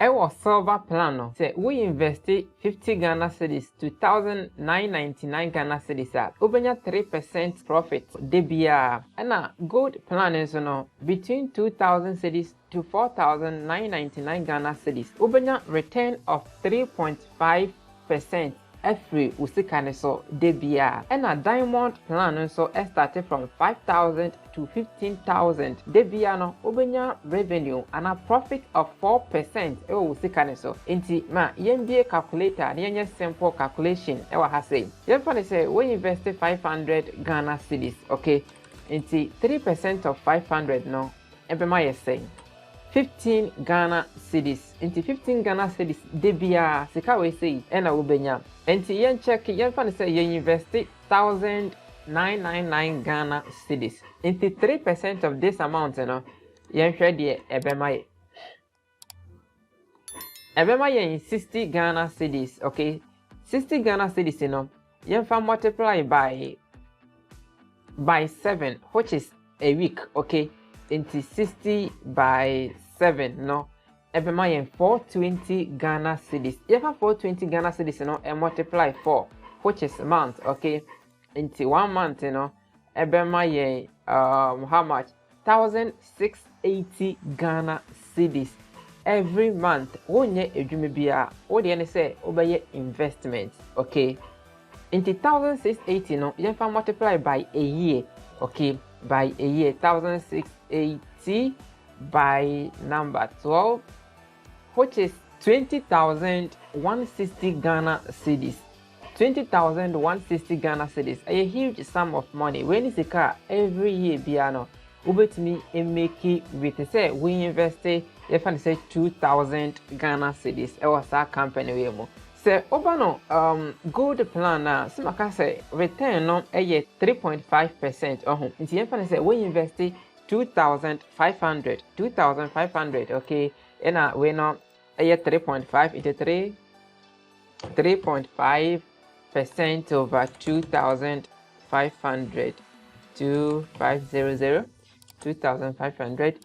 Ewo silver plan no. Say we invest 50 Ghana cedis, 2,999 Ghana cedis at. Ubenya 3% profit. Debia. And gold plan is no between 2,000 cedis to 4,999 Ghana cedis. Ubenya return of 3.5%. Every usikane so debia. And a diamond plan so started from 5,000 to 15,000. Debia no ubenya revenue and a profit of 4%. Ewo usikane so. Inti ma yembie calculator yenye simple calculation. Ewa hase. Yemfane say we invest 500 Ghana cedis. Okay. Inti 3% of 500 no. Ebema yesay 15 Ghana cedis. Inti 15 Ghana cedis debia sika we say ena ubenya. Inti yen check yen fan say yen invest 1,999 Ghana cedis. Inti 3% of this amount no yen hwe de ebema ye. Ebema ye 60 Ghana cedis, okay? 60 Ghana cedis no yen fan multiply by 7, which is a week, okay? Into 60 by 7, no? Ebema yen 420 Ghana cedis. If 420 Ghana cedis, no, and multiply 4, which is a month, okay? Into 1 month, you know, ebema yen how much? 1,680 Ghana cedis every month. Wonye edwuma bia, wo de say obeye investment, okay? Into 1,680, no, yen fa multiply by a year, okay? By a year, 1,680 by number 12, which is 20,160 Ghana cedis. 20,160 Ghana cedis. A huge sum of money. When is a car every year, Biano? Ubet me and make it with say we invested if I say 2,000 Ghana cedis. It was our company we mo. Say Obano gold plan na simaka say return no a 3.5%. Oh, in the say we invested 2,500, okay, and we know a 3.5 into 3.5% over 2,500, 2,500, 2,500.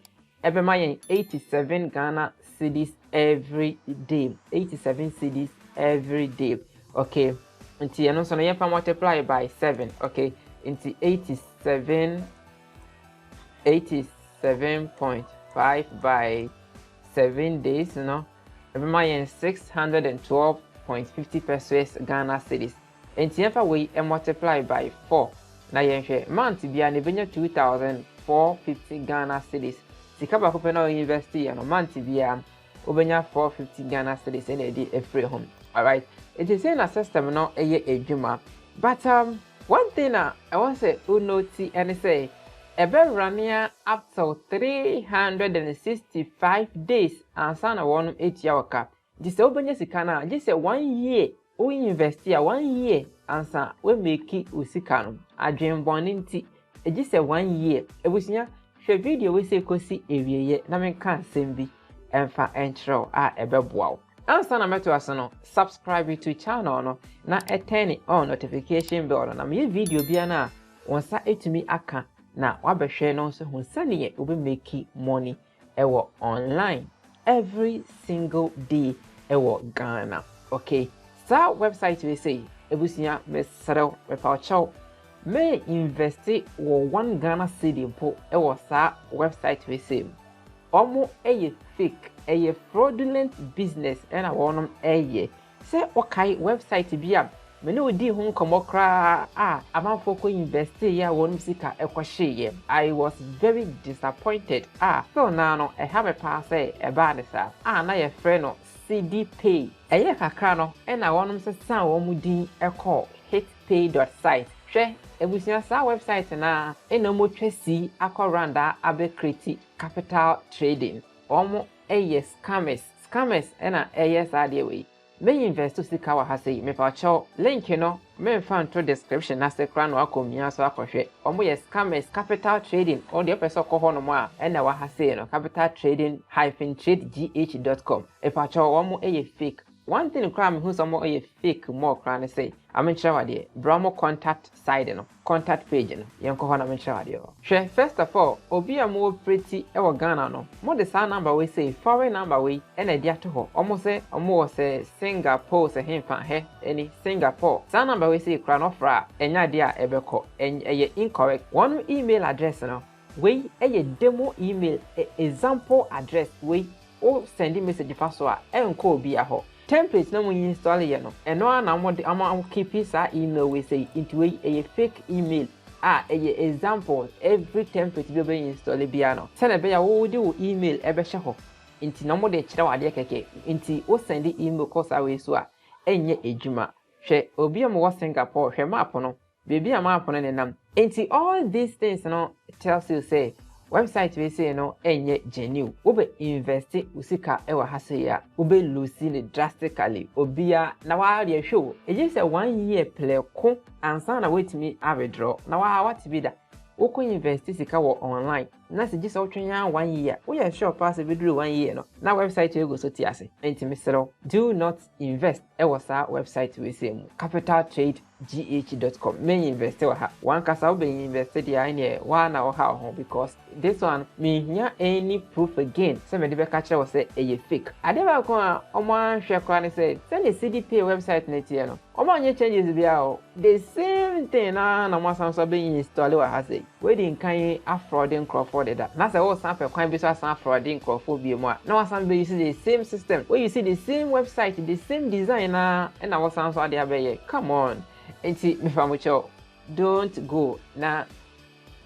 Every month 87 Ghana cedis every day, 87 cedis every day, okay. Until you know so you can multiply by 7, okay, into 87.5 by 7 days, you know, every month 612.50 pesos Ghana cedis. And if we multiply by 4, now you share month be an even 2,450 Ghana cedis. Sikaba kupena university and month be a ubenya 450 Ghana cedis in a free home. Alright, it is in a system no a juma. But one thing I want to say unoti and say ebe running up to 365 days and sana one 8 year waka. Just open sikana, just 1 year we invest here 1 year and sa we make it usikano. I dream boninti. Just 1 year. E businya share video we say kosi ewie na men kan sembi emfa entro a ebe boaw. Ansa na meto asono subscribe to channel no na turn on notification bell na me video bia na wonsa etumi aka na wabehwe no so hunsane obi make money ewo online every single day ewo Ghana, okay. Sa website we say ebusia me srew me paucho me invest wo 1 Ghana cedi po ewo sa website we say omo eye fake eye fraudulent business and a wonum eye say okay website bia me no di ho komokra amanfo ko invest ya wonum sika ekohye. I was very disappointed. So now no I have a pass e ba de sa na ye frɛ no CD pay eye kakra no e na wonum se san wo mudin ekɔ hitpay.site hwɛ ebusia sa website na e no mo twasi akoranda abe create capital trading omo eye scammers ena eye sade we me invest to sika wa hase me pa cho link no me fan to description na sekra no akomia so akohwe omo ye scammers capital trading o de person ko ho no mo a ena wa hase no capital trading -trade.gh.com e pa cho omo eye fake one thing crime who some more fake more crime say I'm in shawade Brahmo contact side no contact page no yanko ho na me shawade hwe first of all obi a more pretty e wo Ghana no mo the sign number we say foreign number we e na dia to ho omo say Singapore say hemfa he any Singapore sign number we say kra no fra enya dia ebeko eye incorrect one email address no we eye demo email example address we o send message fa so a enko obi a ho template na mun install ye no eno na mo keep sa email we say into a fake email a example every template be install bia no se na be ya wo di wo email ebe hye ho inti na mo de kire wade keke inti o send email ko sa we so a enye ejuma hwe obi am wo Singapore hwe map no baby am map no nenam inti all these things no tells you say website we say no enye genuine obe invest usika ewa hase ya obe lose drastically obia na wa de show eje say 1 year play ko ansa na wetimi withdraw na wa what be da woko invest sika wo online na se gisa otwenya 1 year wo ya sure pass be duru 1 year no na website we go so ti ase enti mesero do not invest ewa sa website we say mu capitaltradegh.com men invest wa ha one kasa wo be invest dia ine wa na wo ha ho because this one me nya any proof again say me de be catch we say e fake ade ba ko a omo anhwe kwa ne say the CDP website na tie no omo anye changes bia o the same thing na mo sanso be install wa ha say we din kan affording for that na say o san pe kwan bi so san affording crowdfunding bi mu a na wasan be use the same system where you see the same website the same design na wa san so ade abeye come on enti me famucho don't go na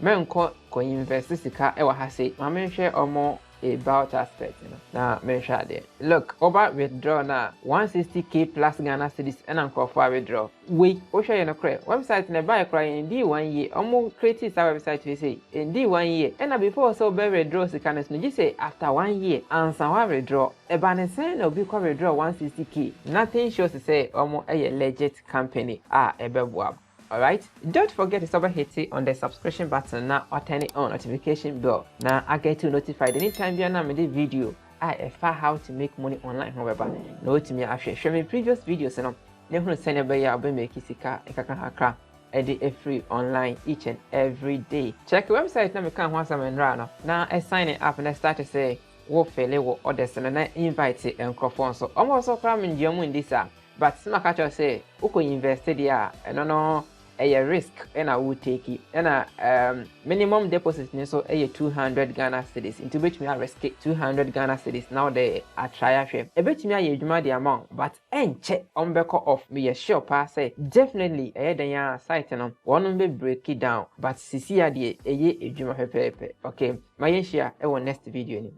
menko ko invest sika e wa ha say ma menhwe omo about aspect na menhwe ade look over withdraw na 160k plus Ghana cedis and anko for withdraw we o hwe no kre website na buy kra in di 1 year omo create sa website we say in di 1 year and before so be withdraw sika no you say after 1 year ansa wa withdraw e ba ne say na obi kwa withdraw 160k nothing shows say omo a legit company ebeboa. Alright, don't forget to hit on the subscription button now or turn on notification bell. Now I get you notified anytime you are making video. I how to make money online. However, no to me actually show me previous videos and never send a bay. I'll be making sika ekaka a free online each and every day. Check the website now. We can once I'm in now. Now I sign it up and I start to say what fail what others and I invite it and microphone. So almost so cramming you in this but some catch say who invested here and no. A risk and I will take it and minimum deposit so a 200 Ghana cedis into which me I risk 200 Ghana cedis now they are try share a bit me I the amount but check on back off me a sure pass say definitely a site no one be break it down but sisi a ye a juma pepe okay my share next video.